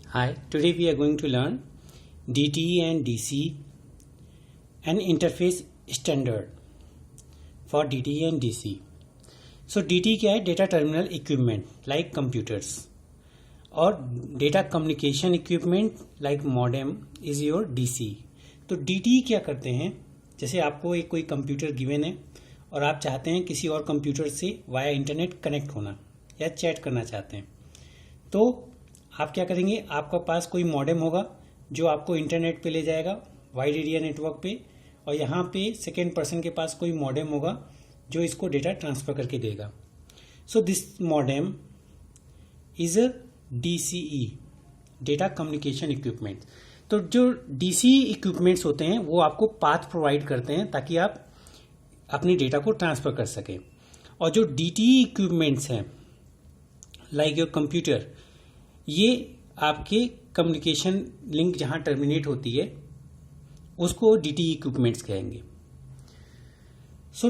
Hi, today we are going to learn DTE and DC and interface standard for DTE and DC. So DTE क्या है? Data terminal equipment like computers और data communication equipment like modem is your DC. तो DTE क्या करते हैं? जैसे आपको एक कोई कंप्यूटर गिवन है और आप चाहते हैं किसी और कंप्यूटर से वाया इंटरनेट कनेक्ट होना या चैट करना चाहते हैं, तो आप क्या करेंगे? आपका पास कोई मॉडेम होगा जो आपको इंटरनेट पे ले जाएगा वाइड एरिया नेटवर्क पे, और यहाँ पे सेकेंड पर्सन के पास कोई मॉडेम होगा जो इसको डेटा ट्रांसफर करके देगा. So this modem is a DCE, data communication equipment. तो जो DCE इक्विपमेंट्स होते हैं वो आपको पाथ प्रोवाइड करते हैं ताकि आप अपनी डेटा को ट्रांसफर कर सकें. और जो DTE इक्विपमेंट्स हैं लाइक योर कंप्यूटर, ये आपके कम्युनिकेशन लिंक जहां टर्मिनेट होती है उसको DTE इक्विपमेंट्स कहेंगे. So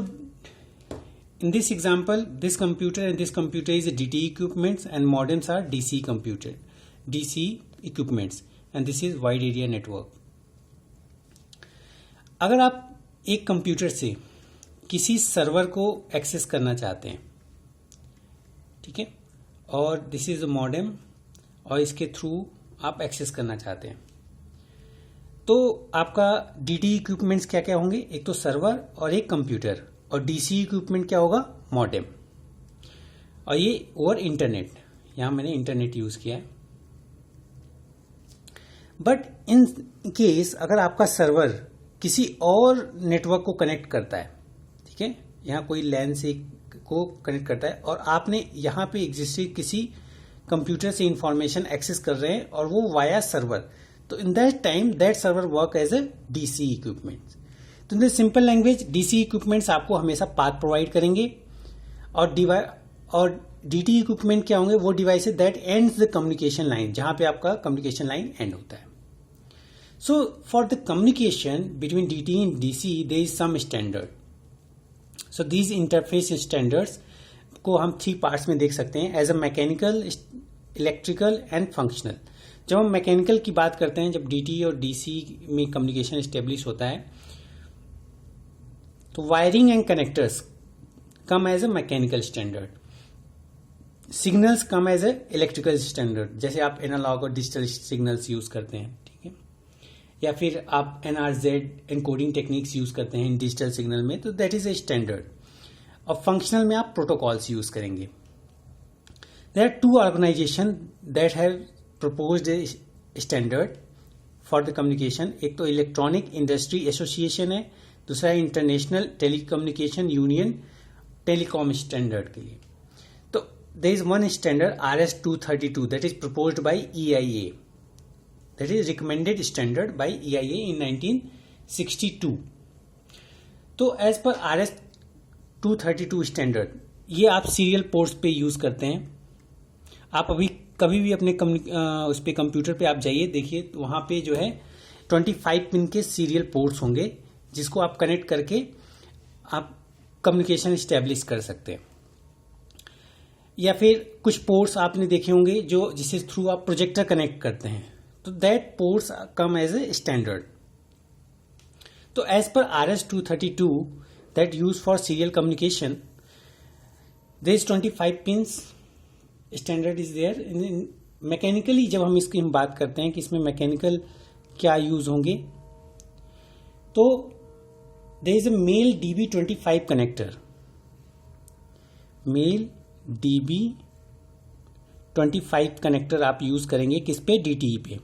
in this example this computer and this computer is DTE equipments and modems are DC equipments and this is wide area network. अगर आप एक कंप्यूटर से किसी सर्वर को एक्सेस करना चाहते हैं, ठीक है, और दिस इज अ मॉडेम और इसके थ्रू आप एक्सेस करना चाहते हैं, तो आपका DTE इक्विपमेंट्स क्या क्या होंगे? एक तो सर्वर और एक कंप्यूटर, और DC इक्विपमेंट क्या होगा? मॉडेम. और ये ओवर इंटरनेट, यहां मैंने इंटरनेट यूज किया है. बट इन केस अगर आपका सर्वर किसी और नेटवर्क को कनेक्ट करता है, ठीक है, यहां कोई लैन से को कनेक्ट करता है और आपने यहां पे एग्जिस्टिंग किसी कंप्यूटर से इंफॉर्मेशन एक्सेस कर रहे हैं और वो वाया सर्वर, तो in that time that server work as a DC equipment. तो in simple language DC equipments आपको हमेशा पाथ प्रोवाइड करेंगे, और DTE इक्विपमेंट क्या होंगे? वो devices that ends the communication line, जहां पे आपका कम्युनिकेशन लाइन एंड होता है. So for the communication between DTE and DC there is some standard. So these interface standards को हम 3 पार्ट्स में देख सकते हैं, as a mechanical, electrical and functional. जब हम मैकेनिकल की बात करते हैं, जब DTE और DC में कम्युनिकेशन एस्टेब्लिश होता है, तो wiring and connectors come as a mechanical standard, signals come as a electrical standard. जैसे आप एनालॉग और डिजिटल सिग्नल्स यूज करते हैं, ठीक है, या फिर आप NRZ एनकोडिंग टेक्निक्स यूज करते हैं डिजिटल सिग्नल में, तो दैट इज ए स्टैंडर्ड. और फंक्शनल में आप प्रोटोकॉल्स यूज करेंगे. There are 2 organization that have proposed a standard for the communication. एक तो इलेक्ट्रॉनिक इंडस्ट्री एसोसिएशन है, दूसरा है international telecommunication union telecom standard के लिए. तो there is one standard RS-232 that is proposed by EIA, that is recommended standard by EIA in 1962. तो as per RS-232 standard, ये आप सीरियल पोर्ट्स पे यूज करते हैं. आप अभी कभी भी अपने उस पे कंप्यूटर पे आप जाइए, देखिए तो वहां पे जो है 25 पिन के सीरियल पोर्ट्स होंगे जिसको आप कनेक्ट करके आप कम्युनिकेशन स्टैब्लिश कर सकते हैं. या फिर कुछ पोर्ट्स आपने देखे होंगे जो जिससे थ्रू आप प्रोजेक्टर कनेक्ट करते हैं, तो that ports come as a standard. तो as per RS-232 that used for serial communication, there is 25 pins standard is there. Mechanically जब हम इसकी बात करते हैं कि इसमें मैकेनिकल क्या यूज होंगे, तो there is a male DB25 connector. Male DB25 connector आप यूज करेंगे किस पे? DTE पे.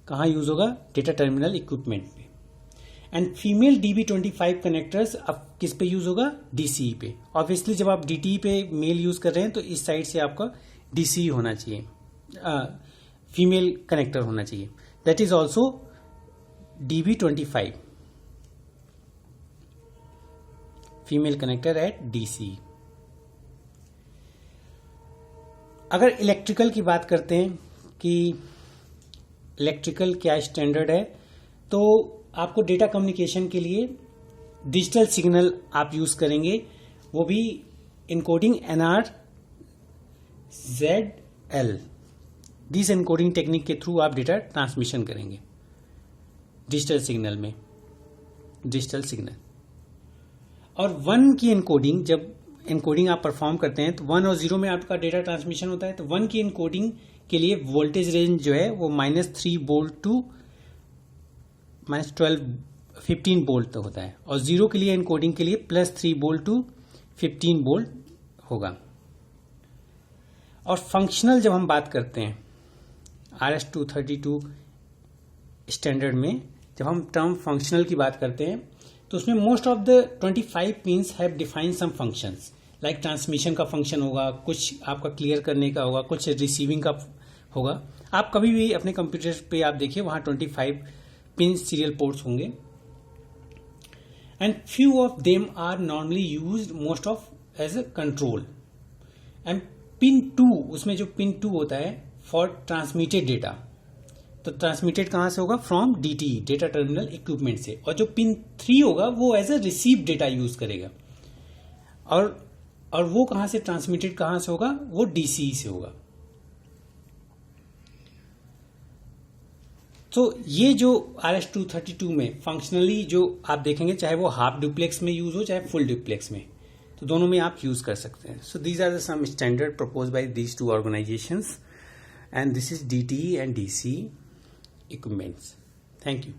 कहाँ यूज होगा? डेटा टर्मिनल इक्विपमेंट पे. एंड फीमेल DB25 कनेक्टर्स अब किस पे यूज होगा? DCE पे. ऑब्वियसली जब आप DTE पे मेल यूज कर रहे हैं तो इस साइड से आपका DCE होना चाहिए, फीमेल कनेक्टर होना चाहिए. That is also DB25 female connector at DCE. अगर इलेक्ट्रिकल की बात करते हैं कि इलेक्ट्रिकल क्या स्टैंडर्ड है, तो आपको डेटा कम्युनिकेशन के लिए डिजिटल सिग्नल आप यूज करेंगे, वो भी encoding NRZL this encoding technique के थ्रू आप डेटा ट्रांसमिशन करेंगे डिजिटल सिग्नल में, डिजिटल सिग्नल। और 1 की एनकोडिंग, जब एनकोडिंग आप परफॉर्म करते हैं तो 1 और 0 में आपका डेटा ट्रांसमिशन होता है। तो 1 की एनकोडिंग के लिए वोल्टेज रेंज जो है वो -3 वोल्ट टू -15 वोल्ट तक होता है, और 0 के लिए एनकोडिंग के लिए +3 वोल्ट टू 15 वोल्ट होगा। और फंक्शनल जब हम बात करते हैं RS-232 स्टैंडर्ड में, जब हम टर्म फंक्शनल की बात करते हैं तो उसमें most of the 25 pins have defined some functions, like transmission का फंक्शन होगा, कुछ आपका क्लियर करने का होगा, कुछ रिसीविंग का होगा। आप कभी भी अपने कंप्यूटर पे आप देखिए वहां 25 पिन सीरियल पोर्ट्स होंगे, and few of them are normally used most of as a control. And pin 2, उसमें जो पिन 2 होता है फॉर ट्रांसमिटेड डेटा, तो ट्रांसमिटेड कहां से होगा? From DTE, data terminal equipment से। और जो पिन 3 होगा वो as a receive data use करेगा, और वो कहां से ट्रांसमिटेड कहां से होगा? वो DCE से होगा। तो ये जो RS-232 में फंक्शनली जो आप देखेंगे, चाहे वो हाफ डुप्लेक्स में यूज हो चाहे फुल डुप्लेक्स में, तो दोनों में आप यूज कर सकते हैं। So these are the some standard propose by these 2 organisations, and this is DTE and DCE equipments. Thank you.